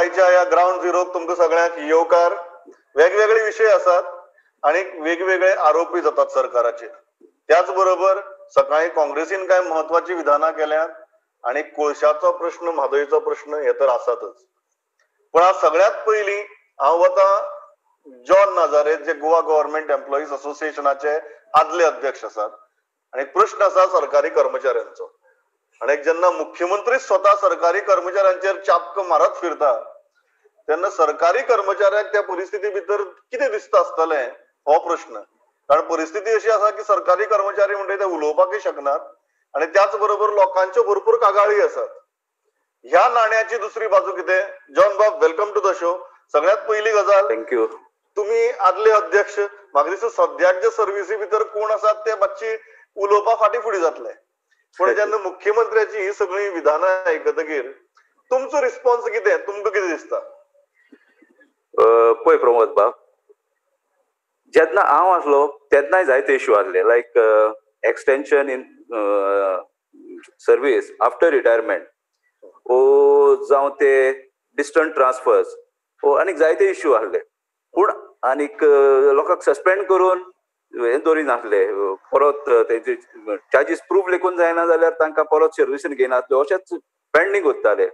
आयच्या ह्या ग्राउंड झिरोक तुमकां सगळ्यांक येवकार. वेगवेगळे विषय आसात आणि वेगवेगळे आरोपी जातात सरकाराचेर. त्याच बरोबर सकाळी काँग्रेसीन काय महत्वाची विधानां केल्यात आणि कोळशाचो प्रश्न, म्हादयचो प्रश्न हे तर आसातच. पण आज सगळ्यात पयलीं हांव वता जॉन नाजारेथ, जे गोवा गव्हर्नमेंट एम्प्लॉईज असोसिएशनाचे आदले अध्यक्ष आसात. आणि प्रश्न आसा सरकारी कर्मचाऱ्यांचो. आणि जेन्ना मुख्यमंत्री स्वता सरकारी कर्मचाऱ्यांचेर चाबको मारत फिरता तेन्ना सरकारी कर्मचाऱ्यांक त्या परिस्थिती भितर कितें दिसता आसतलें हो प्रश्न. कारण परिस्थिती अशी आसा की सरकारी कर्मचारी म्हणटा ते उलोवपाकय शकनात आणि त्याच बरोबर लोकांच्यो भरपूर कागाळी आसात. ह्या नाण्याची दुसरी बाजू कितें? जॉन बाब, वेलकम टू द शो. सगळ्यात पहिली गजाल, थँक्यू. तुम्ही आदले अध्यक्ष. म्हाका दिसता सद्याच्या सर्विसी भितर कोण आसात ते मातशी उलोवपा फाटी फुडें जातले. पण जेन्ना मुख्यमंत्र्याची ही सगळी विधानां आयकतकीर तुमचो रिस्पॉन्स कितें? तुमकां कितें दिसता? पळय प्रमोद बाब, जेन्ना हांव आसलो तेन्नाय जायते इश्यू आसले, like extension in service after retirement, जावं ते डिस्टंट ट्रान्सफर्स, आनीक जायते इश्यू आसले. पूण आनीक लोकांक सस्पेंड करून हे दवरी नासले, परत तेंचे चार्जीस प्रूफ लेखून जायना जाल्यार तांकां परत सर्विसीन घेयनासले, अशेंच पेंडींग उरताले.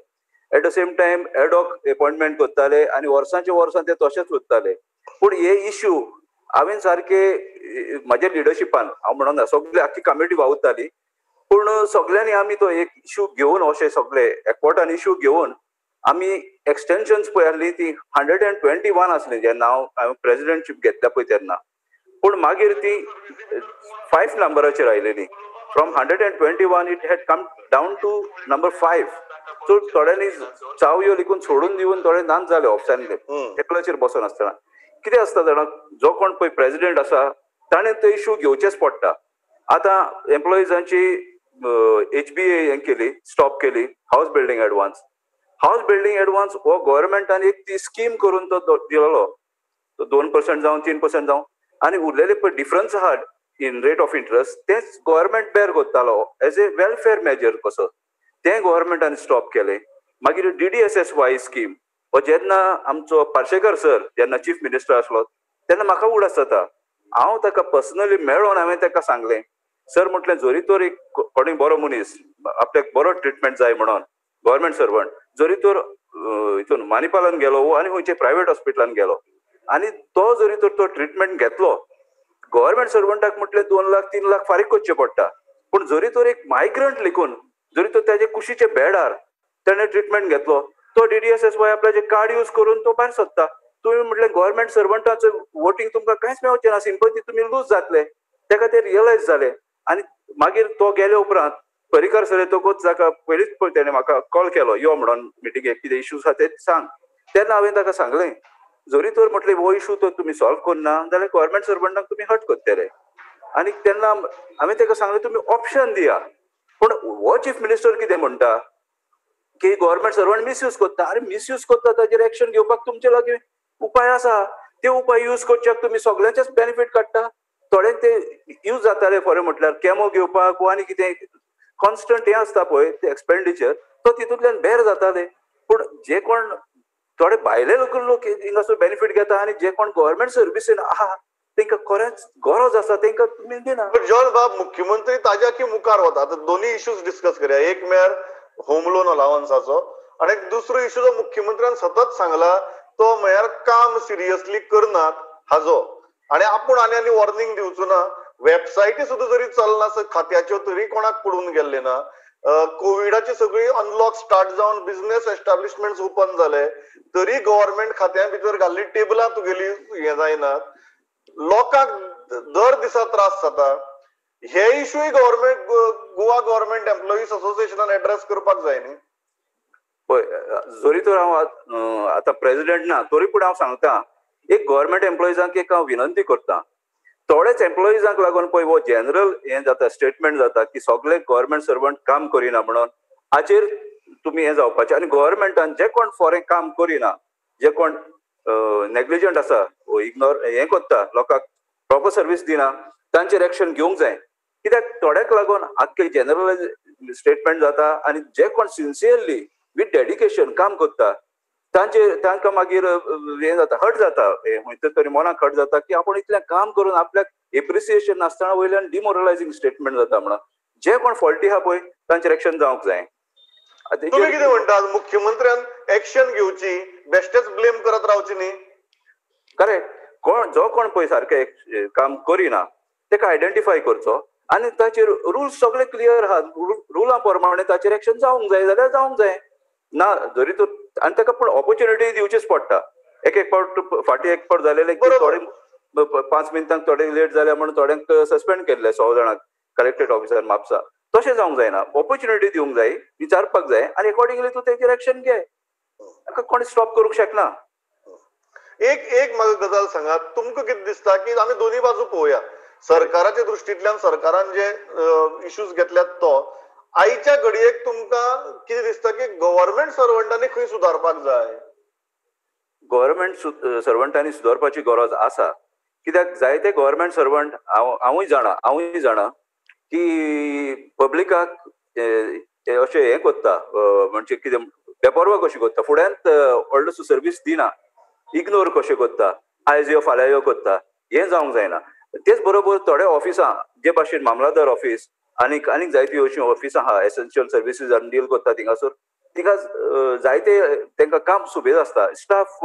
At the same time ad hoc appointment करताले आनी वर्सांच्या वर्सां ते तशेंच उरताले. पूण हे इश्यू हांवें सारके म्हाज्या लिडरशिपान, हांव म्हणना सगळी आख्खी कमिटी वावुरताली, पूण सगळ्यांनी आमी तो एक इश्यू घेवन, अशें सगळे एकवटान इश्यू घेवन आमी एक्सटेंशन्स पळय आसली ती 121 आसली जेन्ना हांवें प्रेसिडेंटशीप घेतल्या पळय तेन्ना. पूण मागीर ती 5 नंबराचेर आयलेली. From 121 it had come down to number 5. So थोड्यांनी चावयो लिखून सोडून दिवन थोडे नाच जाले ऑफिसांतले टेबलाचेर बसून आसतना. कितें आसता जाणा, जो कोण पळय प्रेसिडेंट आसा ताणें तो इश्यू घेवचेच पडटा. आतां एम्प्लॉइजांची HBA हें केली, स्टॉप केली, house building advance. House building advance हो गव्हर्नमेंटान एक ती स्कीम करून तो दिलेलो, तो 2% जावं 3% जावं, आनी उरलेले पळय डिफरन्स आहा इन रेट ऑफ इंट्रस्ट तेच गव्हर्नमेंट बेर करतालो एज ए वेलफेअर मेजर कसो. तें गव्हर्नमेंटान स्टॉप केलें. मागीर DDSSY स्कीम हो जेन्ना आमचो पार्सेकर सर जेन्ना चीफ मिनिस्टर आसलो तेन्ना म्हाका उगडास जाता. हांव ताका पर्सनली मेळोन हांवें ताका सांगलें, सर म्हटलें जरी तर एक कोणी बरो मनीस आपल्याक बरो ट्रिटमेंट जाय म्हणून, गव्हर्नमेंट सर्वंट जरी तर हितून मानिपालान गेलो आनी खंयचे प्रायव्हेट हॉस्पिटलान गेलो आनी तो जरी तर तो ट्रिटमेंट घेतलो, गव्हर्नमेंट सर्वंटाक म्हटलें 2 लाख 3 लाख फारीक करचे पडटा. पूण जरी तर एक मायग्रंट लिखून जरी तो त्याचे कुशीचे बेडार ताणें ट्रिटमेंट घेतलो, तो DDSSY आपल्याचे कार्ड यूज करून तो भायर सरता. तुम्ही म्हटलें गव्हर्नमेंट सर्वंटाचो वोटींग तुमकां कांयच मेळचें ना, सिंपथी तुमी लूज जातले. ताका ते रियलायज जालें आनी मागीर तो गेले उपरांत परिकर सर येतकूच ताका पयलींच पळय तेणें म्हाका कॉल केलो, यो म्हणून मिटिंगेक कितें इश्यूज आसा ते सांग. तेन्ना हांवें ताका सांगलें, जरी तर म्हटलें हो इश्यू तो तुमी सॉल्व करना जाल्यार गव्हर्नमेंट सर्वंटाक तुमी हट करतले. आनी तेन्ना हांवें ताका सांगलें तुमी ऑप्शन दिया. पूण हो चीफ मिनिस्टर कितें म्हणटा की गव्हर्नमेंट सर्वंट मिसयूज करता. अरे मिसयूज करता ताचेर एक्शन घेवपाक तुमचे लागीं उपाय आसा. ते उपाय यूज करच्याक तुमी सगळ्यांचेच बेनिफीट काडटा. थोड्यांक ते यूज जाताले खरें म्हटल्यार कॅमो घेवपाक वा आनी कितें कॉन्स्टंट हें आसता पळय ते एक्सपेंडिचर, तो तितूंतल्यान बेर जाताले. पूण जे कोण थोडे भायले लोक हिंगासर बेनिफीट घेता आनी जे कोण गव्हर्नमेंट सर्विसीन आहा तांकां खरेंच गरज आसा तांकां तुमी दिना. जॉन बाब, मुख्यमंत्री ताज्या की मुखार वता. आतां दोन्ही इश्यूज डिस्कस करया. एक म्हळ्यार होम लोन अलावन्साचो आनी दुसरो इश्यू जो मुख्यमंत्र्यान सतत सांगला तो म्हळ्यार काम सिरियसली करनात हाजो. आनी आपूण आनी वॉर्निंग दिवचो ना. वेबसायटी सुद्दां जरी चलना खात्याच्यो तरी कोणाक पडून गेल्ले ना. कोविडाची सगळी अनलॉक स्टार्ट जावन बिझनेस एस्टॅब्लिशमेंट ओपन जाले तरी गव्हर्नमेंट खात्यां भितर घाल्ली टेबलां तुगेली हें जायनात. लोकांक दर दिसा त्रास जाता. हे इश्यूय गव्हर्नमेंट गोवा गव्हर्नमेंट एम्प्लॉईज असोसिएशनान एड्रेस करपाक जाय न्ही. पळय, जरी तर हांव आतां प्रेसिडेंट ना तरी पूण हांव सांगता, एक गव्हर्नमेंट एम्प्लॉईजांक एक हांव विनंती करता. थोडेच एम्प्लॉईजांक लागून पळय हो जनरल हें जाता, स्टेटमेंट जाता की सगळे गव्हर्नमेंट सर्वंट काम करिना म्हणून, हाचेर तुमी हें जावपाचें. आनी गव्हर्नमेंटान जे कोण फॉरेन काम करिना, जे कोण नेग्लिजंट आसा, इग्नोर हें करता, लोकांक प्रॉपर सर्वीस दिना, तांचेर एक्शन घेवंक जाय. कित्याक थोड्याक लागून आख्खे जनरल स्टेटमेंट जाता आनी जे कोण सिन्सियरली विथ डेडिकेशन काम करता तांकां मागीर हें जाता, हट जाता, खंयतरी तरी मनाक हट जाता की आपण इतलें काम करून आपल्याक एप्रिसिएशन नासतना वयल्यान डिमोरलायझिंग स्टेटमेंट जाता म्हणून जे कोण फॉल्टी आहा पळय तांचेर एक्शन जावंक जाय. तुम्ही कितें म्हणटात, मुख्यमंत्र्यान एक्शन घेवची, बेश्टेच ब्लेम करत रावची न्ही? करेक्ट. जो कोण पळय सारकें काम करिना ताका आयडेंटिफाय करचो आनी ताचेर रुल्स सगळे क्लियर आहा, रुलां प्रमाणे ताचेर एक्शन जावंक जाय जाल्यार जावंक जाय ना. जरी तर आनी ताका पूण ऑपॉर्च्युनिटी दिवचीच पडटा. एक फावट फाटीं एक फावट जालेलें की थोडे 5 मिनटांक थोडे लेट जाल्या म्हणून थोड्यांक सस्पेंड केल्ले 100 जाणांक कलेक्टेड ऑफिसर म्हापसा. तशें जावंक जायना. ऑपॉर्च्युनिटी दिवंक जाय, विचारपाक जाय आनी अकॉर्डिंगली तूं तेजेर एक्शन घे. ताका कोण स्टॉप करूंक शकना. एक म्हाका गजाल सांगात, तुमकां कितें दिसता की आमी दोन्ही बाजू पळोवया. सरकाराच्या दृश्टींतल्यान सरकारान जे इश्यूज घेतल्यात तो आयच्या घडयेक तुमकां कितें दिसता की गव्हर्नमेंट सर्वंटांनी खंय सुदारपाक जाय? गव्हर्नमेंट सर्वंटांनी सुदारपाची गरज आसा. कित्याक जायते गव्हर्नमेंट सर्वंट हांवूय जाणा की पब्लिकाक अशें हें कोत्ता, म्हणजे कितें बेपरवा कशी कोत्ता, फुड्यांत व्हडलोसो सर्वीस दिना, इग्नोर कशें कोत्ता, आयज यो फाल्यां यो कोत्ता. हें जावंक जायना. तेच बरोबर थोडे ऑफिसां जे भाशेन मामलादार ऑफिस आनीक जायतीं अशीं ऑफिसां आहा एसेन्शियल सर्विसीस डील कोत्ता थिंगासर, तिका जायते तांकां काम सुबेज आसता, स्टाफ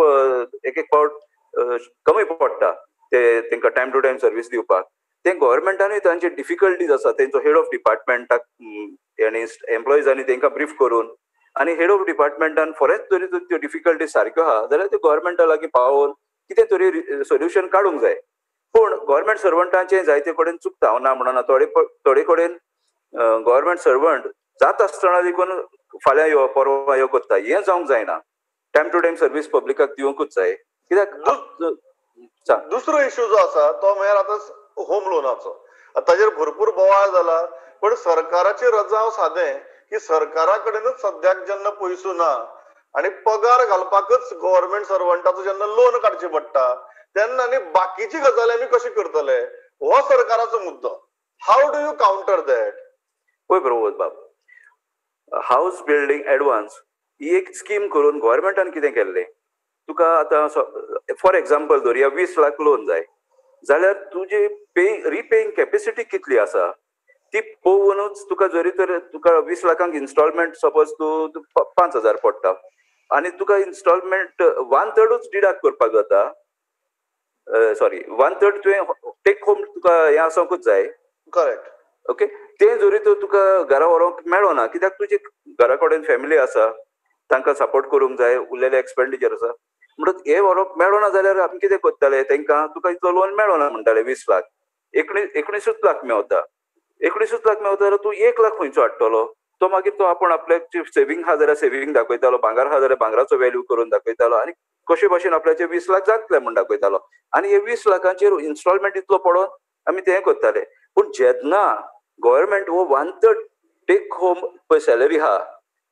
एक फावट कमी पडटा ते तांकां टायम टू टायम सर्वीस दिवपाक. ते गव्हर्नमेंटानूय तांचे डिफिकल्टीज आसा. तेंचो हेड ऑफ डिपार्टमेंटाक आनी एम्प्लॉइजांनी तांकां ब्रीफ करून आनी हेड ऑफ डिपार्टमेंटान फॉरेंच तरी त्यो डिफिकल्टीज सारक्यो आहा जाल्यार त्यो गव्हर्नमेंटा लागीं पावोवन कितें तरी सोल्युशन काडूंक जाय. पूण गव्हर्नमेंट सर्वंटांचे जायते कडेन चुकता, हांव ना म्हणना. थोडे कडेन गव्हर्नमेंट सर्वंट जाता आसतना देखून फाल्यां यो परवा यो कोत्ता. हें जावंक जायना. टायम टू टायम सर्वीस पब्लिकाक दिवंकूच जाय. कित्याक दुसरो इश्यू जो आसा तो म्हळ्यार आतां होम लोनाचो. ताचेर भरपूर बोवाळ जाला, पण सरकाराची रजाव सादें की सरकारा कडेनच सद्याक जेन्ना पयसो ना आनी पगार घालपाकच गव्हर्नमेंट सर्वंटाचो जेन्ना लोन काडचें पडटा तेन्ना आनी बाकीची गजाली आमी कशी करतले, हो सरकाराचो मुद्दो. How do you counter that? पळय प्रमोद बाब, हाऊस बिल्डिंग एडवान्स ही एक स्कीम करून गव्हर्नमेंटान कितें केल्लें, तुका आतां फॉर एक्झाम्पल धरया 20 लाख लोन जाय जाल्यार तुजी रिपेईंग कॅपेसिटी कितली आसा ती पळोवनूच तुका जरी तर तुका 20 लाखांक इन्स्टॉलमेंट सपोज तूं 5,000 पडटा आनी तुका इन्स्टॉलमेंट 1/3 डिडक्ट करपाक जाता. सॉरी 1/3 तुवें टेक होम तुका हें आसोंकूच जाय. करेक्ट. ओके. तें जरी तर तुका घरा व्हरोंक मेळना कित्याक तुजे घरा कडेन फॅमिली आसा, तांकां सपोर्ट करूंक जाय, उरलेले एक्सपेंडिचर आसा म्हणून हे व्हरोंक मेळना जाल्यार आमी कितें करतले, तांकां तुका इतलो लोन मेळना म्हणटाले 20 लाख, 19 लाख मेवता. 19 लाख मेवता जाल्यार तूं 1 लाख खंयचो हाडटलो? तो मागीर तो आपण आपल्याक सेव्हिंग आहा जाल्यार सेव्हिंग दाखयतालो, भांगार आहा जाल्यार भांगराचो व्हॅल्यू करून दाखयतालो आनी कशे भाशेन आपल्याचे 20 लाख जातले म्हण दाखयतालो आनी हे 20 लाखांचेर इन्स्टॉलमेंट इतलो पडोवन आमी तें करताले. पूण जेन्ना गव्हर्नमेंट हो 1/3 टेक होम पळय सॅलरी आहा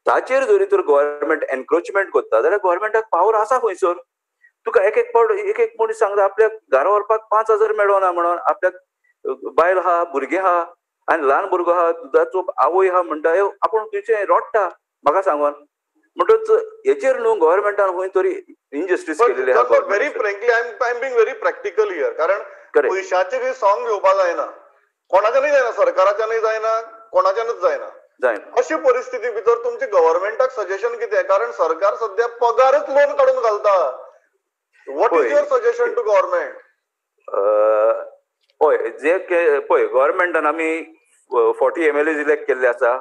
ताचेर जरी तर गव्हर्नमेंट एनक्रोचमेंट करता जाल्यार गव्हर्नमेंटाक पावर आसा खंयसर? तुका एक मनीस सांगता आपल्याक घरा व्हरपाक 5,000 मेळना म्हणून, आपल्याक बायल आहा, भुरगीं आहा आनी ल्हान भुरगो आहा, दुधाचो आवय आहा म्हणटा आपूण तुजें रोडटा म्हाका सांगोन. म्हणटच हेचेर न्हू गव्हर्नमेंटान खंय तरी इनजस्टीस केलेली आहा. Very frankly I am being very practical here. कारण पयशांचे काही सॉंग घेवपा जायना, कोणाच्यानूय जायना, सरकाराच्यानूय जायना, कोणाच्यानूच जायना. अशी परिस्थिती भितर तुमचे गव्हर्नमेंटाक सजेशन कितें? कारण सरकार सध्या पगारच लोन काडून घालता. What is your suggestion to government? पळय जे पळय गव्हर्नमेंटान आमी 40 MLAs इलेक्ट केल्ले आसा,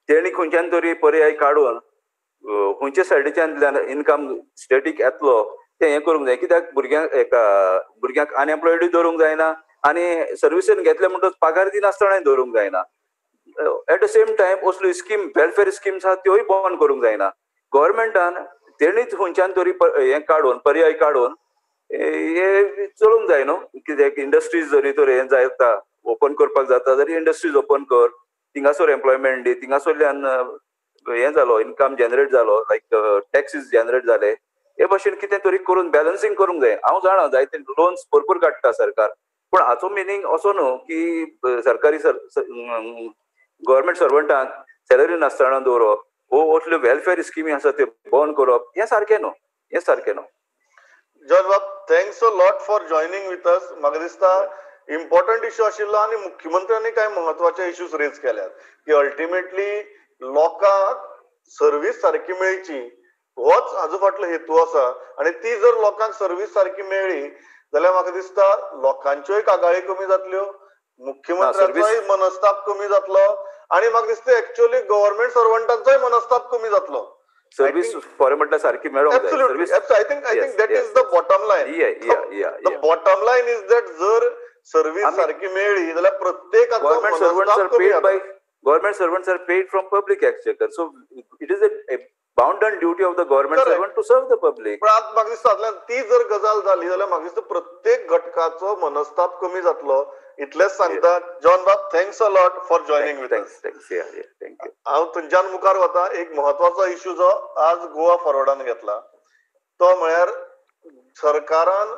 तेणी खंयच्यान तरी पर्याय काडून खंयच्या सायडीच्यान इन्कम स्टॅटीक येतलो तें हें करूंक जाय. कित्याक भुरग्यांक अनएम्प्लॉयडूय दवरूंक जायना आनी सर्विसीन घेतले म्हणटच पगार दिनासतनाय दवरूंक जायना. एट द सेम टायम असल्यो स्कीम वेलफेअर स्किम्स आहा त्योय बंद करूंक जायना. गव्हर्नमेंटान तेणीच खंयच्यान तरी हें काडून पर्याय काडून हे चलूंक जाय न्हू. कित्याक इंडस्ट्रीज जरी तर हें जाता ओपन करपाक जाता जाल्यार इंडस्ट्रीज ओपन कर, थिंगासर एम्प्लॉयमेंट दी, थिंगासरल्यान हें जालो इन्कम जनरेट जालो, लायक टॅक्सीस जनरेट जाले, हे भाशेन कितें तरी करून बॅलन्सिंग करूंक जाय. हांव जाणा जायते लोन्स भरपूर काडटा सरकार, पूण हाचो मिनींग असो न्हू की सरकारी गव्हर्नमेंट सर्वंटांक सॅलरी नासतना दवरप, वो असल्यो वेलफेअर स्किमी आसा त्यो बंद करप, हें सारकें न्हू. हें सारकें न्हू. जॉर्ज बाब, thanks a lot for joining with us. म्हाका दिसता इम्पॉर्टंट इश्यू आशिल्लो आनी मुख्यमंत्र्यांनी कांय महत्वाचे इश्यूज रेज केल्यात की अल्टिमेटली लोकांक सर्व्हिस सारकी मेळची होच हाजो फाटलो हेतू आसा. आणि ती जर लोकांक सर्व्हिस सारकी मेळ्ळी जाल्यार म्हाका दिसता लोकांच्योय कागाळी कमी जातल्यो, मुख्यमंत्र्याचोय मनस्ताप कमी जातलो आणि म्हाका दिसता एक्चुअली गव्हर्नमेंट सर्वंटांचोय मनस्ताप कमी जातलो. सर्व्हिस फोरें म्हटल्यार सारकी मेळोंक जाय. Absolutely. I think that is the bottom line. The bottom line is that जर सर्व्हिस सारकी मेळ्ळी जाल्यार प्रत्येकाचो मनस्ताप कमी जाता. Government servants are paid from public exchequer, so it is a bounden duty of the government servant to serve the public. पण आज म्हाका दिसता ती जर गजाल जाली जाल्यार म्हाका दिसता प्रत्येक घटकाचो मनस्ताप कमी जातलो. इतलेंच सांगता. जॉन बाब, thanks a lot for joining with us. Thank you. हांव थंयच्यान मुखार वता. एक महत्वाचो इश्यू जो आज गोवा फॉरवर्डान घेतला तो म्हळ्यार सरकारान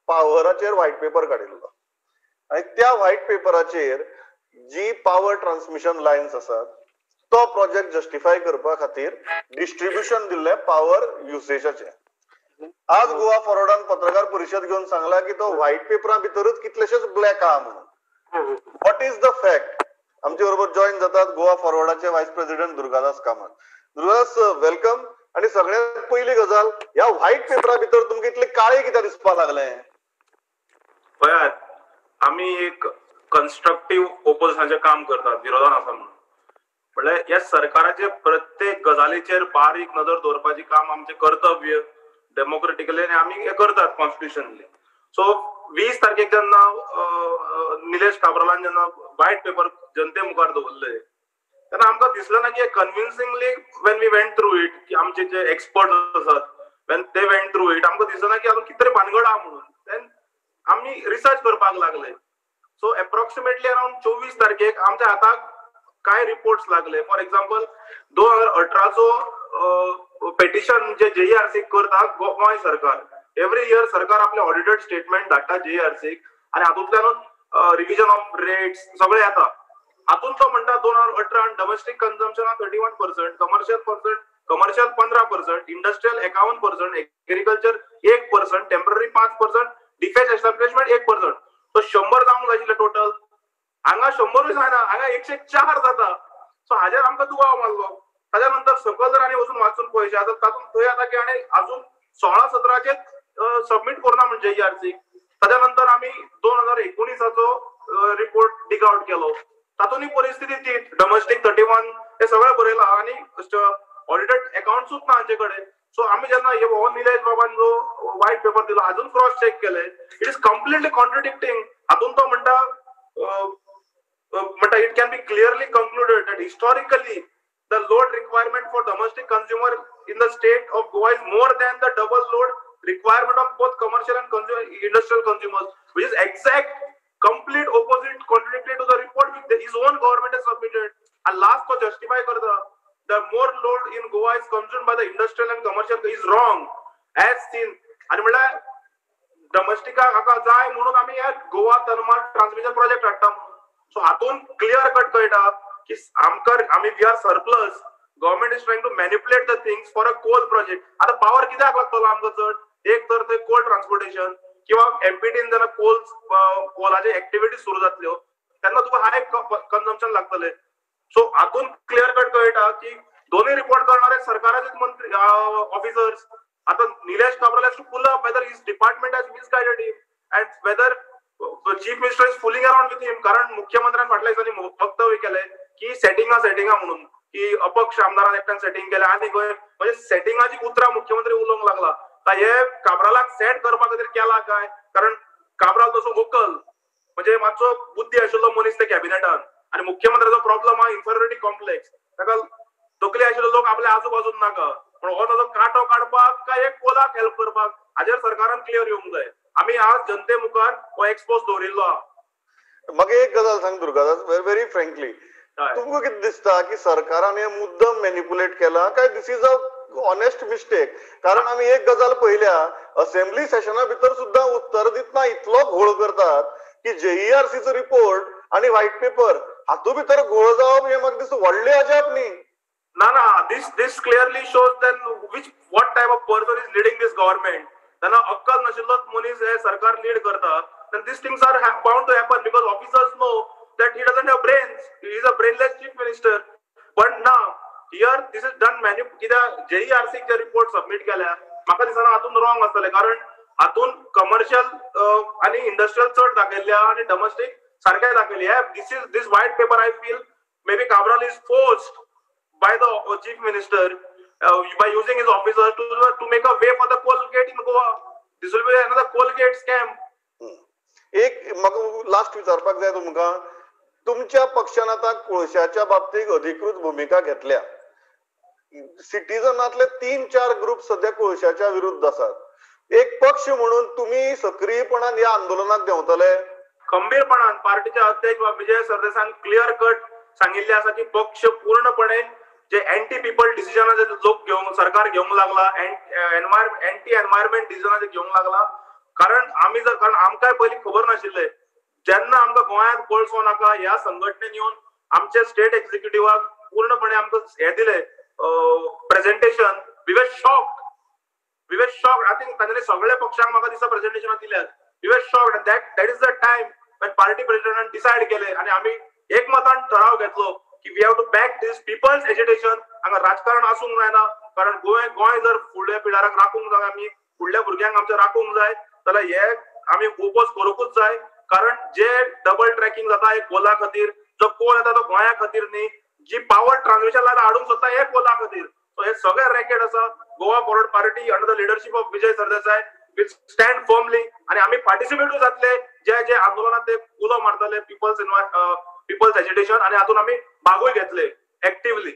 पावराचेर व्हाईट पेपर काडिल्लो आणि त्या व्हाईट पेपराचेर जी पावर ट्रान्समिशन लायन्स आसात तो प्रोजेक्ट जस्टिफाय करपा खातीर डिस्ट्रीब्युशन दिल्लें पावर युसेजाचें. आज गोवा फॉरवर्डान पत्रकार परिशद घेवन सांगला की तो व्हाईट पेपरा भितरूच कितलेशेच ब्लॅक आहा म्हणून. What is the fact? आमचे बरोबर जॉईन जातात गोवा फॉरवर्डाचे vice president Durgadas Kamat. Durgadas, welcome. आणि सगळ्यात पहिली गजाल, ह्या व्हाईट पेपरा भितर तुमकां इतले काळे कित्याक दिसपाक लागलें? पळयात, आमी एक कन्स्ट्रक्टिव्ह ओपोजिशनाचें काम करतात, विरोधान आसा म्हणून. म्हळ्यार ह्या सरकाराचे प्रत्येक गजालीचेर बारीक नदर दवरपाचें काम आमचें कर्तव्य डेमोक्रेटिकली आनी आमी हें करतात कॉन्स्टिट्युशनली. सो 20 तारखेक जेन्ना निलेश काब्रालान जेन्ना व्हाईट पेपर जनते मुखार दवरले तेन्ना आमकां दिसलें ना की convincingly when we went through it, की आमचे जे एक्सपर्ट आसात when they went through it, आमकां दिसलें ना की हातूंत कितें तरी भानगड आहा म्हणून. देन आमी रिसर्च करपाक लागले. सो एप्रॉक्सिमेटली अराउंड 24 तारखेक आमच्या हाताक काय रिपोर्ट्स लागले. फॉर एक्झाम्पल 2018चो पेटिशन जे JERC करता गोंय सरकार, एव्हरी इयर सरकार आपले ऑडिटेड स्टेटमेंट धाडटा JERC आणि हातूंतल्यानूच रिव्हिजन ऑफ रेट्स सगळे येता. हातून तो म्हणटा 2018 domestic consumption 31%, commercial 15%, industrial 51%, agriculture 1%, temporary 5%, defence establishment 1%. So 100 जावंक जाय टोटल. हांगा 100 जायना, हांगा 104 जाता. सो हाजेर आमकां दुबाव मारलो. ताज्या नंतर सकयल जर आनी वचून वाचून पळयशे जाल्यार तातूंत थंय आता की आनी अजून 16-17 सबमीट करना म्हणजे JERC. ताज्या नंतर आमी 2019चो रिपोर्ट डिग आउट केलो. तातूंतय परिस्थिती ती डोमेस्टिक 31 हे सगळें बरयला आणि ऑडिटेड अकाउंट्सूच ना हांचे कडेन. सो आमी जेन्ना हो निलेश बाबान जो व्हाईट पेपर दिलो अजून क्रॉस चेक केले, इट इज कम्प्लिटली कॉन्ट्रडिक्टिंग. हातून तो म्हणटा it can be clearly concluded that historically the load requirement for domestic consumer in the state of Goa is more than the double load requirement of both commercial and industrial consumers, which is exact complete opposite contradictory to the report which his own government has submitted. And last to justify karta the more load in Goa is consumed by the industrial and commercial is wrong as seen. आणि म्हणला domestica हाका जाय म्हणून आमी ह्या Goa thermal transmission project हाडटा. So हातून clear cut कळटा की आमी we are surplus. Government is trying to manipulate the things for a coal project. आता पावर कित्याक लागतलो आमकां चड? एक तर ते कोल ट्रान्सपोर्टेशन किंवा एमपीटीन जेन्ना कोलाचे ऍक्टिव्हिटी सुरू जातल्यो तेन्ना तुका हाय कन्झम्पशन लागतले. सो हातून क्लियर कट कळटा की दोन्ही रिपोर्ट करणारे सरकाराचेच मंत्री ऑफिसर्स. आता Nilesh Cabral has to pull up whether his department has misguided him and whether chief minister is fooling around with him. कारण मुख्यमंत्र्यान फाटल्या दिसांनी वक्तव्य केले की सेटिंगा म्हणून की अपक्ष आमदारान एकट्यान सेटिंग केले आनी गोंय म्हणजे सेटिंगाची उतरां मुख्यमंत्री उलोवंक लागला. हे काब्रालाक सेट करपा खातीर केला काय? कारण काब्राल तसो वोकल म्हणजे मातसो बुद्धी आशिल्लो मनीस ते कॅबिनेटान आणि मुख्यमंत्र्याचो प्रॉब्लम हा इन्फेरियोरिटी कॉम्प्लेक्स. ताका तकली आशिल्लो लोक आपल्या आजूबाजून नाका पण हो ताजो कांटो काडपाक काय एक कोलाक हेल्प करपाक हाजेर सरकारान क्लियर येवंक जाय. आमी आज जनते मुखार हो एक्सपोज दवरिल्लो आहा. म्हाका एक गजाल सांग दुर्गादास, व्हेरी फ्रँकली, तुमकां कितें दिसता की सरकारान हे मुद्दम मॅनिपुलेट केला काय दिस इज अ ऑनेस्ट मिस्टेक? कारण आमी एक गजाल पळयल्या असेंब्ली सेशना भितर सुद्धा उत्तर दितना इतलो घोळ करतात की JERCचो रिपोर्ट आणि व्हाईट पेपर हातूंत भितर घोळ जावप हे म्हाका दिसता व्हडलें अजाप न्ही. This clearly shows then what type of person is leading this government. त्यांना अक्कल नशिल्लो मनीस हे सरकार लीड करता, then these things are bound to happen because officers know that he doesn't have brains. He is a brainless chief minister. But now here this is done कित्याक JERC चे report submit केल्या, म्हाका दिसना हातून wrong आसतले, कारण हातून commercial आणि इंडस्ट्रियल चड दाखयल्या आणि डोमेस्टिक सारखे दाखयले. This white paper I feel maybe Cabral is forced by the chief minister by using his officers to make a way for the coal gate in Goa. This will be another coal gate scam. एक म्हाका last विचारपाक जाय तुमकां, तुमच्या पक्षान आता कोळशाच्या बाबतीत अधिकृत भूमिका घेतल्या. सिटीजनातले 3-4 ग्रुप सध्या कोळशाच्या विरुद्ध आसात. एक पक्ष म्हणून तुम्ही सक्रियपणान या आंदोलनाक देंवतले? खंबीरपणान पार्टीचे अध्यक्ष विजय सरदेसाईन क्लियर कट सांगिल्ले आसा की पक्ष पूर्णपणे जे अँटी पीपल डिसिजन लोक सरकार घेवंक लागला, अँटी एन्व्हायरमेंट डिसिजन घेवंक लागला. कारण आमकांय पयलीं खबर नाशिल्ले, जेन्ना आमकां गोंयांत कोळसो नाका ह्या संघटनेन येवन आमचे स्टेट एक्झिक्युटिव्हाक पूर्णपणे आमकां हे दिले presentation. We were shocked. I think तांणी सगळे पक्षांक म्हाका दिसता प्रेझेंटेशन दिल्यात. We were shocked and that is the time when party प्रेसिडेंटान डिसायड केले आणि आमी एकमतान ठराव घेतलो की we have to back this people's agitation. हांगा राजकारण आसूंक जायना, कारण गोंय जर फुडल्या पिढाराक राखूंक जाय, आमी फुडल्या भुरग्यांक आमच्या राखूंक जाय, जाल्यार हे आमी ओपोज करूंकूच जाय. कारण जे डबल ट्रॅकिंग जाता एक कोला खातीर, जो कोल येता तो गोंया खातीर न्ही, जी पावर ट्रान्समिशन लायन हाडूंक सोदता हे कोला खातीर. सो हे सगळे रॅकेट आसा. Goa forward party under the leadership of Vijay Sardesai will stand firmly आणि आम्ही पार्टिसिपेटूच जातले जे आंदोलनात ते उलो मारतले पीपल्स एजिटेशन, आणि हातून आम्ही भागूय घेतले actively.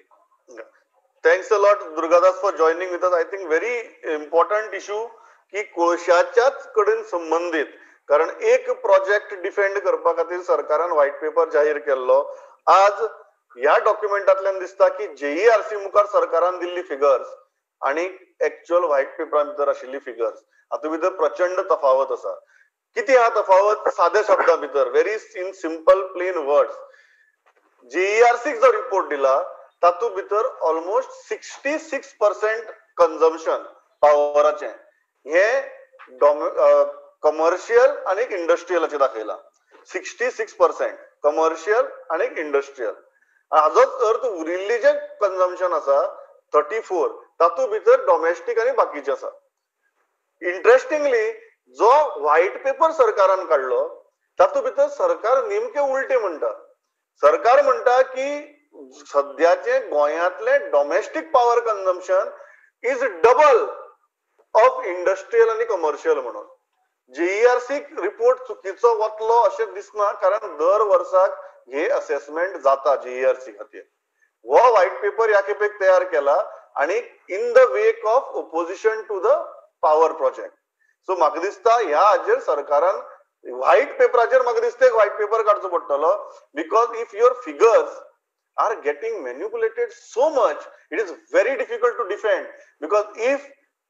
Thanks a lot Durgadas for joining with us. I think very important issue की कोळशाच्याच कडेन संबंधित, कारण एक प्रोजेक्ट डिफेंड करपा खातीर सरकारान व्हाईट पेपर जाहीर केल्लो. आज ह्या डॉक्युमेंटांतल्यान दिसता की JERC मुखार सरकारान दिल्ली फिगर्स आणि एक्च्युअल व्हाईट पेपरान भितर आशिल्ली फिगर्स हातूंत भितर प्रचंड तफावत आसा. किती हा तफावत? साध्या शब्दां भितर, very in simple plain words, JERC जो रिपोर्ट दिला तातूंत भितर ऑलमोस्ट 66% कंजम्पशन पावराचें हे कमर्शियल आणि इंडस्ट्रियलाचे दाखयला. 66% कमर्शियल आणि इंडस्ट्रियल. हाजोच अर्थ उरिल्ली जे कंजम्पशन आसा 34 तातूंत भितर डोमेस्टीक आणि बाकीचे आसा. इंटरेस्टिंगली जो व्हाईट पेपर सरकारान काढलो तातूंत भितर सरकार नेमके उलटे म्हणटा. सरकार म्हणटा की सध्याचे गोंयांतले domestic power consumption is double of industrial आणि कमर्शियल म्हणून. JERC रिपोर्ट चुकीचो वतलो अशें दिसना, कारण दर वर्साक हे असेसमेंट जाता JERC खातीर. हो व्हाईट पेपर ह्या खेपेक तयार केला आणि in the wake of opposition to the power project. So म्हाका दिसता ह्या हाजेर सरकारान व्हाईट पेपराचेर म्हाका दिसता एक व्हाईट पेपर काडचो पडटलो, because if your figures are getting manipulated so much it is very difficult to defend. Because if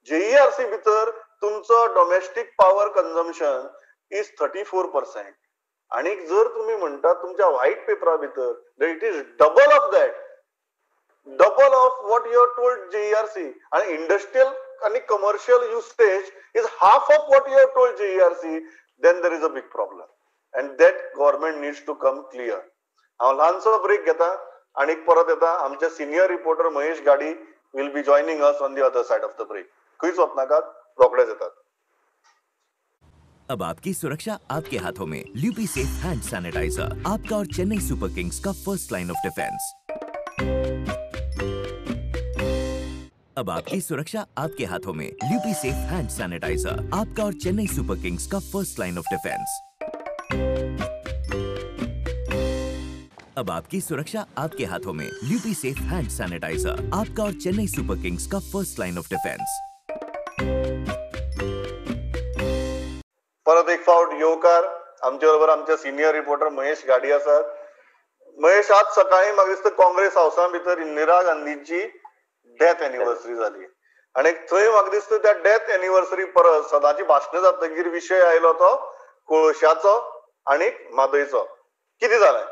JERC भितर तुमचो डोमेस्टीक पॉवर कंजम्पशन इज 34% आणि जर तुम्ही म्हणता तुमच्या व्हाईट पेपरा भितर it is double of that, double of what you have told JERC, आणि industrial आणि commercial usage is half of what you have told JERC, then there is a big problem and that government needs to come clear. हांव ल्हानसो break घेता आणि परत येता. आमचे senior reporter Mahesh Gadi will be joining us on the other side of the break. खंयच वचनाकात, रोखडेच येतात. अब आपकी सुरक्षा आपके हाथों में. ल्यूपी सेफ हैंड सैनिटाइजर, आपका और चेन्नई सुपर किंग्स का फर्स्ट लाइन ऑफ डिफेंस. अब आपकी सुरक्षा आपके हाथों में. ल्यूपी सेफ हैंड सैनिटाइजर, आपका और चेन्नई सुपर किंग्स का फर्स्ट लाइन ऑफ डिफेंस. अब आपकी सुरक्षा आपके हाथों में. ल्यूपी सेफ हैंड सैनिटाइजर, आपका और चेन्नई सुपर किंग्स का फर्स्ट लाइन ऑफ डिफेंस. परत एक फावट येवकार. आमच्या बरोबर आमचे सिनियर रिपोर्टर महेश गाडी आसात. महेश, आज सकाळी म्हाका दिसता काँग्रेस हाऊसा भितर इंदिरा गांधीची डेथ एनिव्हर्सरी जाली आणि थंय म्हाका दिसता त्या डेथ एनिव्हर्सरी परस सदांची भाशणां जातकीर विशय आयलो तो कोळशाचो आणि म्हादयचो. कितें जालें?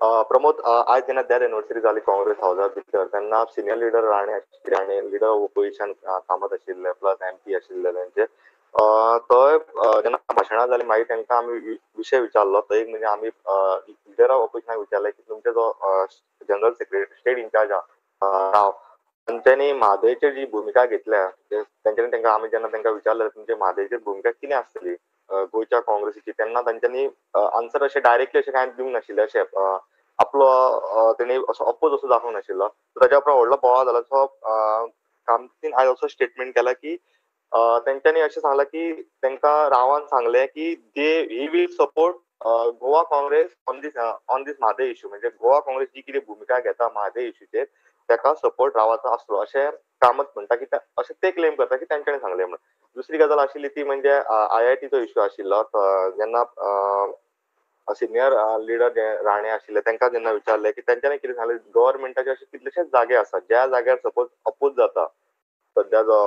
प्रमोद, आज जेन्ना डेथ एनिवर्सरी जाली काँग्रेस हाऊसा भितर तेन्ना senior leader Rane leader of opposition Kamat आशिल्ले प्लस MP आशिल्ले तेंचे थंय जेन्ना भाशणां जाली मागीर तांकां आमी विशय विचारलो. तो एक म्हणजे आमी लिडर ऑफ ओपोजिशनाक विचारले की तुमचे जो जनरल सेक्रेटरी स्टेट इंचार्ज राव तांच्यांनी म्हादयचेर जी भुमिका घेतल्या तेंच्यांनी तांकां आमी जेन्ना तांकां विचारलें तुमचे म्हादयचेर भुमिका कितें आसतली गोंयच्या काँग्रेसीची, तेन्ना तांच्यांनी आन्सर अशें डायरेक्टली अशें कांय दिवंक नाशिल्लें. अशें आपलो तेणी असो अपोज असो दाखोवंक नाशिल्लो. ताच्या उपरांत व्हडलो बोवाळ जालो. सो कामतीन आयज असो स्टेटमेंट केला की तेंच्यांनी अशें सांगलां की तांकां रावान सांगलें की he will support Goa Congress on this Mhadei issue, म्हणजे गोवा काँग्रेस जी कितें भुमिका घेता म्हादय इश्यूचेर ताका सपोर्ट रावाचो आसलो अशें कामत म्हणटा की अशें ते क्लेम करता की तांच्यांनी सांगलें म्हणून. दुसरी गजाल आशिल्ली ती म्हणजे IITचो इश्यू आशिल्लो. जेन्ना सिनियर लिडर जे राणे आशिल्ले तांकां जेन्ना विचारलें की तेंच्यांनी कितें सांगलें गव्हर्मेंटाचे अशे कितलेशेच जागे आसात ज्या जाग्यार सपोज अपोज जाता, सध्या जो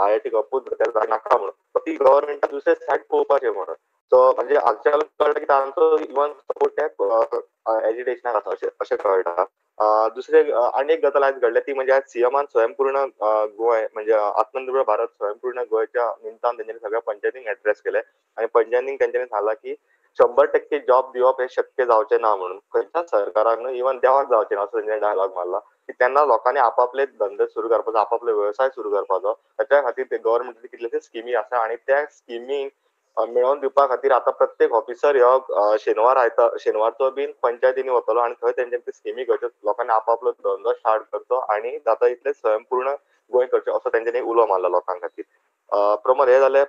IITक अपोज जाता जागे नाका म्हणून ती गव्हर्मेंटान दुसरे सायड पळोवपाचें म्हणून. सो म्हणजे हाच्या कळटा की तांचो इवन सपोर्ट त्या एजिटेशनाक आसा अशें कळटा. दुसरे आनी एक गजाल आयज घडल्या ती म्हणजे आज CMन स्वयंपूर्ण गोंय म्हणजे आत्मनिर्भर भारत स्वयंपूर्ण गोंयच्या निमतान तेंच्यांनी सगळ्या पंचायतींक एड्रेस केले आनी पंचायतींक तेंच्यांनी सांगला की 100% जॉब दिवप हे शक्य जावचें ना म्हणून. खंयच्या सरकाराक न्हू इवन देवाक जावचें ना असो तेंच्यांनी डायलॉग मारला की तेन्ना लोकांनी आपापले धंदे सुरू करपाचो, आपले व्यवसाय सुरू करपाचो. ताच्या खातीर ते गव्हर्मेंटाचे कितलेशेच स्किमी आसा आनी त्या स्किमीक मेळोवन दिवपा खातीर आतां प्रत्येक ऑफिसर ह्यो शेनवारचो बीन पंचायतींनी वतलो आनी थंय तेंच्यांनी स्किमी घेवच्यो, लोकांनी आपापलो धंदो स्टार्ट करचो आनी जाता इतले स्वयंपूर्ण गोंय करचें असो तेंच्यांनी उलो मारला लोकां खातीर. प्रमोद, हे जाले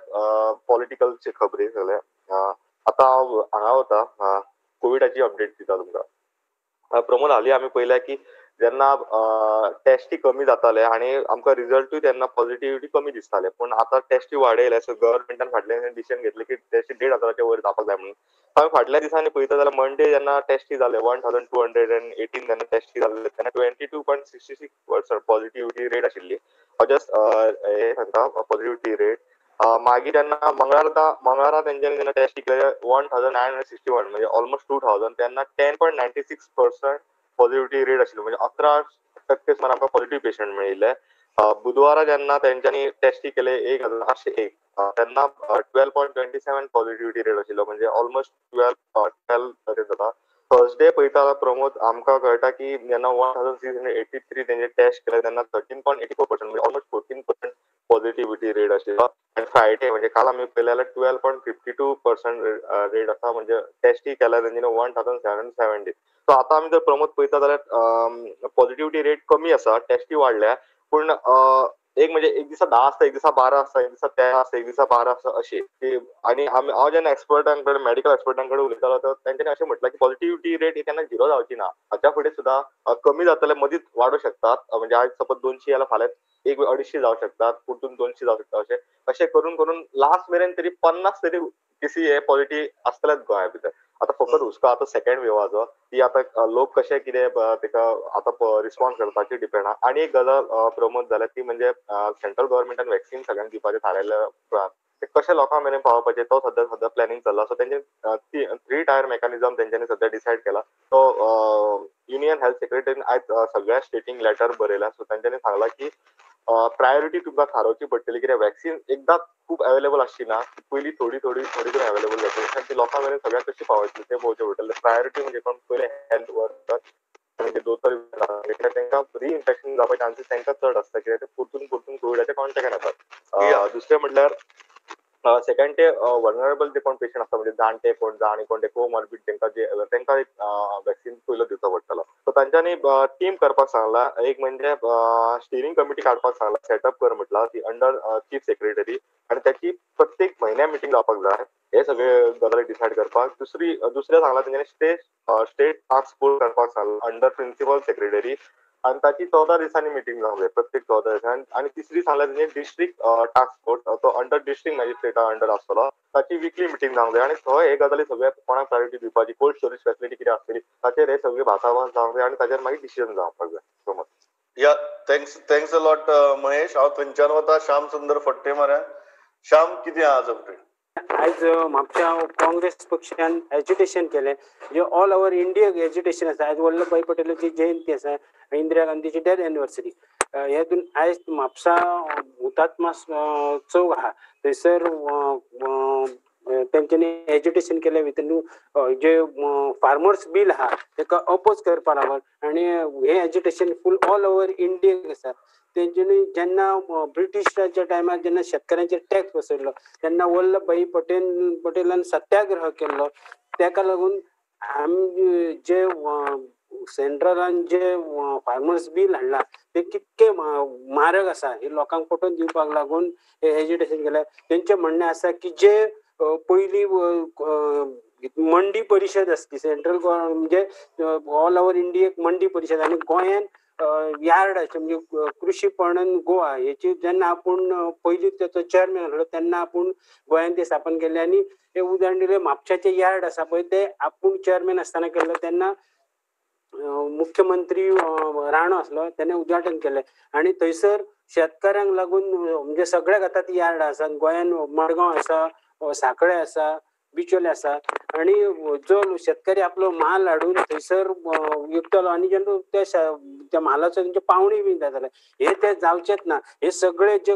पॉलिटिकलचे खबरी जाले. आतां हांव हांगा वता कोविडाची अपडेट दिता तुमकां. प्रमोद, हालीं आमी पळयल्या की जेन्ना टेस्टी कमी जाताले आनी आमकां रिजल्टूय तेन्ना पॉझिटिव्हिटी कमी दिसताले, पूण आतां टेस्टी वाडयले. सो गव्हर्मेंटान फाटल्यान डिसिजन घेतलें की टेस्टी 1,500च्या वयर जावपाक जाय म्हणून. हांवें फाटल्या दिसांनी पळयता जाल्यार मंडे जेन्ना टेस्टी जाले 1218 जेन्ना टेस्टी जाल्ले तेन्ना 22.66% पॉझिटिव्हिटी रेट आशिल्ली. जस्ट हे सांगता पॉझिटिव्हिटी रेट. मागीर जेन्ना मंगळारा तेंच्यांनी जेन्ना टेस्ट केले 1961 म्हणजे ऑलमोस्ट 2000 तेन्ना 10.96% पॉझिटिव्हिटी रेट आशिल्लो, म्हणजे 11% सुमार आमकां पॉझिटिव्ह पेशंट मेळिल्ले. बुधवारा जेन्ना तेंच्यांनी टेस्ट केले 1801 तेन्ना 12.27 पॉझिटिव्हिटी रेट आशिल्लो, म्हणजे ऑलमोस्ट 12 जाता. थर्सडे पळयता प्रमोद आमकां कळटा की जेन्ना 1683 तेंचे टेस्ट केले तेन्ना 13.84% म्हणजे ऑलमोस्ट 14% पॉझिटिव्हिटी रेट आशिल्लो. आनी फ्रायडे म्हणजे काल आमी पळयलें जाल्यार 12.52% रेट आसा, म्हणजे टेस्टी केल्या तेंच्यांनी 1770. सो आतां आमी जर प्रमोद पळयता जाल्यार पॉझिटिव्हिटी रेट कमी आसा, टेस्टी वाडल्या, पूण एक म्हणजे एक दिसा 10 आसता, एक दिसा 12 आसता, एक दिसा 13 आसता, एक दिसा 12 आसता अशी. आनी हांव जेन्ना एक्सपर्टांकडे मेडिकल एक्सपर्टांकडे उलयतालो तर तेंच्यांनी अशें म्हटलां की पॉझिटिव्हिटी रेट केन्ना 0 जावची ना, हाच्या फुडें सुद्दां कमी जातले, मदींच वाडूं शकतात. म्हणजे आज सपोज 200 जाल्यार फाल्यां 150 जावं शकतात, परतून 200 जावं शकता. अशें करून लास्ट मेरेन तरी 50 तरी केसी हे पॉझिटिव्ह आसतलेच गोंया भितर. आतां फकत हुस्को आतां सेकंड वेवाचो ती आतां लोक कशे कितें ताका आतां रिस्पॉन्स करपाचेर डिपेंड आहा. आनी एक गजाल प्रमोद जाल्यार ती म्हणजे सेंट्रल गव्हर्मेंटान वॅक्सीन सगळ्यांक दिवपाचें थारायल्लें उपरांत ते कशें लोकां मेरेन पावपाचें तो सद्या प्लॅनिंग चल्ला. सो तेंच्यांनी 3 टायर मेकॅनिझम तेंच्यांनी सद्या डिसायड केला. तो युनियन हेल्थ सेक्रेटरीन आयज सगळ्या स्टेटींक लेटर बरयला. सो तेंच्यांनी सांगला की प्रायोरिटी तुमकां थारोवची पडटली, कित्याक वॅक्सीन एकदां खूब अवेलेबल आसची ना, पयलीं थोडी करून अवेलेबल जातली. ती लोकां मेरेन सगळ्यांक कशी पावयतली तें पळोवचें पडटलें. प्रायोरिटी म्हणजे कोण पयले हेल्थ वर्कर आनी ते दोतोर तांकां रिइन्फेक्शन जावपाचे चान्सीस तांकां चड आसता, कित्याक ते परतून कोविडाच्या कॉन्टेक्टान येतात. दुसरें म्हणल्यार सेकंड ते वल्नरेबल जे कोण पेशंट आसता, म्हणजे जाणटे कोण आनी कोण ते कोमॉर्बिड तांकां वॅक्सीन पयलो दिवचो पडटलो. सो तांच्यांनी टीम करपाक सांगला. एक म्हणजे स्टिरींग कमिटी काडपाक सांगला, सेटअप कर म्हटला, ती अंडर चीफ सेक्रेटरी, आनी त्याची प्रत्येक म्हयन्या मिटींग जावपाक जाय हे सगळे गजाली डिसायड करपाक. दुसरें सांगला तेंच्यांनी स्टेट टास्क फोर्स करपाक सांगला अंडर प्रिन्सिपल सेक्रेटरी, आनी ताची 14 दिसांनी मिटींग जावंक जाय, प्रत्येक 14 दिसांनी. आनी तिसरी सांगल्यार तेंच्यांनी डिस्ट्रिक्ट टास्क फोर्स तो अंडर डिस्ट्रिक्ट मॅजिस्ट्रेटा अंडर आसतलो, ताची विकली मिटींग जावंक जाय. आनी थंय हे गजाली सगळे कोणाक प्रायोरिटी दिवपाची, कोल्ड स्टोरेज फेसिलिटी कितें आसतली ताचेर हे सगळे भासाभास जावंक जाय आनी ताचेर मागीर डिसिजन जावपाक जाय. समज या थँक्स अ लॉट महेश. हांव थंयच्यान वता श्याम सुंदर फडते म्हऱ्यान. श्याम, कितें आहा आज अपडेट? आज म्हापशा काँग्रेस पक्षान एज्युटेशन केले जे ऑल ओव्हर इंडिया एज्युटेशन आसा. आज वल्लभभाई पटेलाची जयंती आसा, इंदिरा गांधीची डेथ एनिव्हर्सरी. हेतून आयज म्हापसा हुतात्मा चौक आहा थंयसर तेंच्यांनी एज्युटेशन केले भितर जे फार्मर्स बील आहा तेका अपोज करपा लागून आनी हे एज्युटेशन फूल ऑल ओव्हर इंडियेक आसा. तेंच्यांनी जेन्ना ब्रिटिशाच्या टायमार जेन्ना शेतकऱ्यांचेर टॅक्स बसयल्लो तेन्ना वल्लभभाई पटेलान सत्याग्रह केल्लो. तेका लागून आमी जे सेंट्रलान जे फार्मर्स बील हाडला ते कितके म्हारग आसा हे लोकांक पटोवन दिवपाक लागून हे एज्युटेशन केले. तेंचे म्हणणें आसा की जे पयली मंडी परिशद आसली सेंट्रल म्हणजे ऑल ओव्हर इंडियेक मंडी परिशद आनी गोंयान यार्ड म्हणजे कृषी पणन गोवा हेची जेन्ना आपूण पयली त्याचो चेअरमॅन आसलो तेन्ना आपूण गोंयान ते स्थापन केले आनी हे उदाहरण दिले म्हापशाचे यार्ड आसा पळय ते आपूण चेअरमॅन आसतना केल्लो. तेन्ना मुख्यमंत्री राणो आसलो त्याने उद्घाटन केले आनी थंयसर शेतकऱ्यांक लागून म्हणजे सगळ्याक आतां ती यार्ड आसा. गोंयान मडगांव आसा, सांखळे आसा, बिचोले आसा आनी जो शेतकरी आपलो माल हाडून थंयसर विकतलो आनी जेन्ना त्या मालाचो तेंचे पावणी बी जाताले हे ते जावचेच ना. हे सगळे जे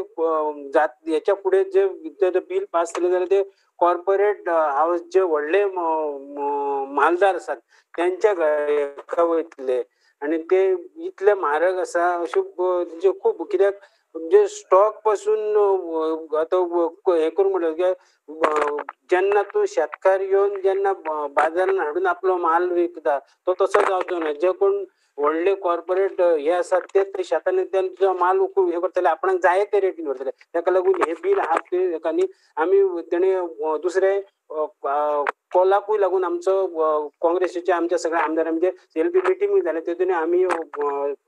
हेच्या फुडें जे बील पास केले जाल्यार ते कॉर्पोरेट हाऊस जे व्हडले मालदार आसात त्यांच्या वयतले आनी ते इतले म्हारग आसा अशें खूब कित्याक म्हणजे स्टॉक पासून आतां हे करून म्हणलें जेन्ना तूं शेतकार येवन जेन्ना बाजारान हाडून आपलो माल विकता तो तसो जावचो ना. जे कोण व्हडले कॉर्पोरेट हे आसात ते शेतान त्यांचो माल हे करतले आपणाक जाय ते रेटीन व्हरतले. ताका लागून हे बील आहा ते आमी तेणे दुसरे कॉलाकूय लागून आमचो काँग्रेसीच्या आमच्या सगळ्या आमदार म्हणजे सेल्फी मिटींग जाले तेतून आमी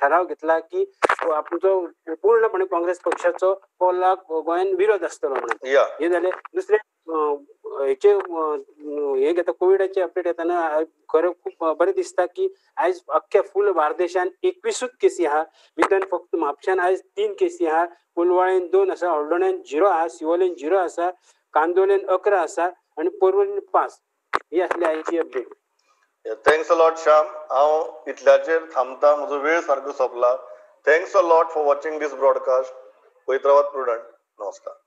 ठराव घेतला की आमचो पूर्णपणे काँग्रेस पक्षाचो कॉलाक गोंयान विरोध आसतलो म्हणून. हे जाले. दुसरे हेचे हे घेता कोविडाचे अपडेट येताना खरें खूब बरें दिसता की आयज अख्ख्या फूल बार्देशान 21 केसी आहा. भितर फक्त म्हापशान आयज 3 केसी आहा, कोलवाळेन 2 आसा, हळदोण्यान 0 आहा, शिवोलेन 0 आसा, कांदोलेन 11 आसा आनी पर्वरीन 5. ही आसली आयची update. Thanks a lot Shyam. हांव इतल्याचेर थांबता, म्हजो वेळ सारको सोंपला. Thanks a lot for watching this broadcast. पळयत रावात प्रुडंट. नमस्कार.